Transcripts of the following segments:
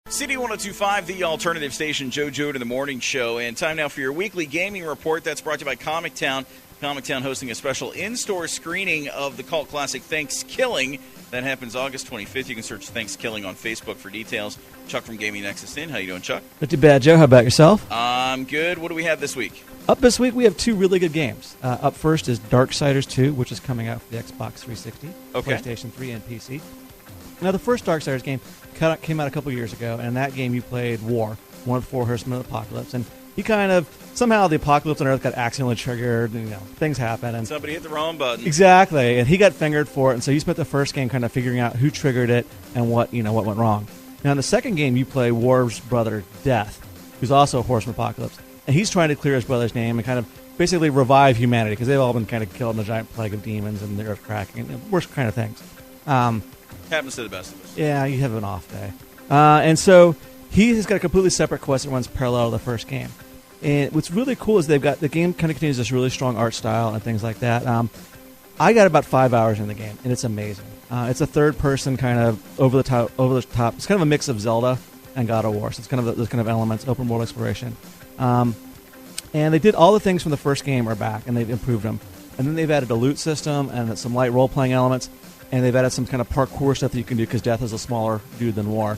CD 102.5, the alternative station, Joe to the morning show. And time now for your weekly gaming report. That's brought to you by Comic Town. Comic Town hosting a special in-store screening of the cult classic Thanksgiving. That happens August 25th. You can search Thanksgiving on Facebook for details. Chuck from Gaming Nexus in. How you doing, Chuck? Not too bad, Joe. How about yourself? I'm good. What do we have this week? Up this week, we have two really good games. Up first is Darksiders 2, which is coming out for the Xbox 360, PlayStation 3, and PC. Now, the first Darksiders game came out a couple years ago, and in that game you played War, one of the four horsemen of the apocalypse, and he somehow the apocalypse on Earth got accidentally triggered, and, things happen. And somebody hit the wrong button. Exactly, and he got fingered for it, and so you spent the first game kind of figuring out who triggered it and what went wrong. Now, in the second game, you play War's brother, Death, who's also a horseman of apocalypse, and he's trying to clear his brother's name and kind of basically revive humanity, because they've all been kind of killed in a giant plague of demons and the earth cracking, and worst kind of things. Happens to the best of us. Yeah, you have an off day. And so he has got a completely separate quest that runs parallel to the first game. And what's really cool is the game kind of continues this really strong art style and things like that. I got about 5 hours in the game, and it's amazing. It's a third-person kind of over the top. It's kind of a mix of Zelda and God of War. So it's kind of those kind of elements, open world exploration. And they did all the things from the first game are back, and they've improved them. And then they've added a loot system and some light role-playing elements. And they've added some kind of parkour stuff that you can do because Death is a smaller dude than War.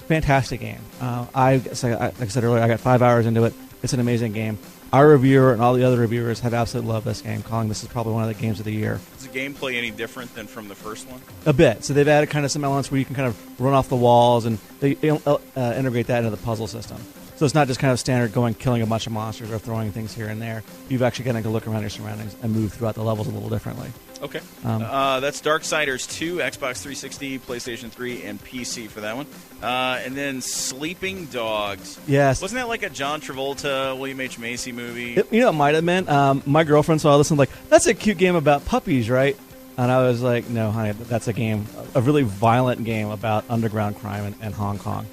Fantastic game. Like I said earlier, I got 5 hours into it. It's an amazing game. Our reviewer and all the other reviewers have absolutely loved this game, calling this is probably one of the games of the year. Is the gameplay any different than from the first one? A bit. So they've added kind of some elements where you can kind of run off the walls, and they integrate that into the puzzle system. So it's not just kind of standard killing a bunch of monsters or throwing things here and there. You've actually got to look around your surroundings and move throughout the levels a little differently. Okay. That's Darksiders 2, Xbox 360, PlayStation 3, and PC for that one. And then Sleeping Dogs. Yes. Wasn't that like a John Travolta, William H. Macy movie? It might have been. My girlfriend saw this and that's a cute game about puppies, right? And I was like, no, honey, that's a really violent game about underground crime in Hong Kong.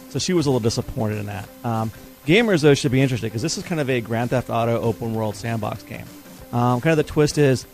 So she was a little disappointed in that. Gamers, though, should be interested because this is kind of a Grand Theft Auto open-world sandbox game. Kind of the twist is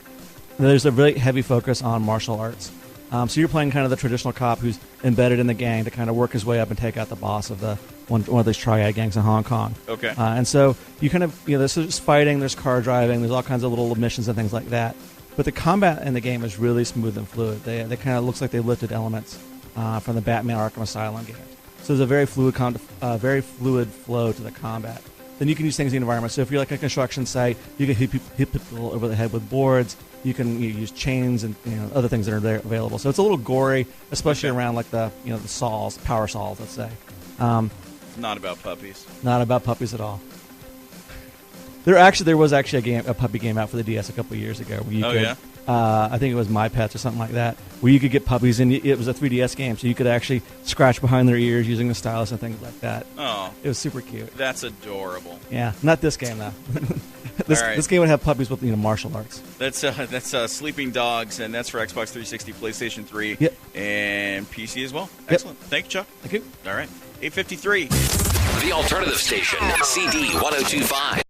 there's a really heavy focus on martial arts. So you're playing kind of the traditional cop who's embedded in the gang to kind of work his way up and take out the boss of one of these triad gangs in Hong Kong. Okay. And so you kind of, there's just fighting, there's car driving, there's all kinds of little missions and things like that. But the combat in the game is really smooth and fluid. They kind of looks like they lifted elements from the Batman Arkham Asylum games. So there's a very fluid flow to the combat. Then you can use things in the environment. So if you're like a construction site, you can hit people over the head with boards. You can use chains and other things that are there available. So it's a little gory, especially around like the saws, power saws, let's say. Not about puppies. Not about puppies at all. There was actually a puppy game out for the DS a couple of years ago. Where you could, yeah? I think it was My Pets or something like that, where you could get puppies, and it was a 3DS game, so you could actually scratch behind their ears using the stylus and things like that. Oh. It was super cute. That's adorable. Yeah, not this game, though. This game would have puppies with martial arts. That's Sleeping Dogs, and that's for Xbox 360, PlayStation 3, and PC as well. Excellent. Thank you, Chuck. Thank you. All right. 8:53. The alternative station, CD 102.5.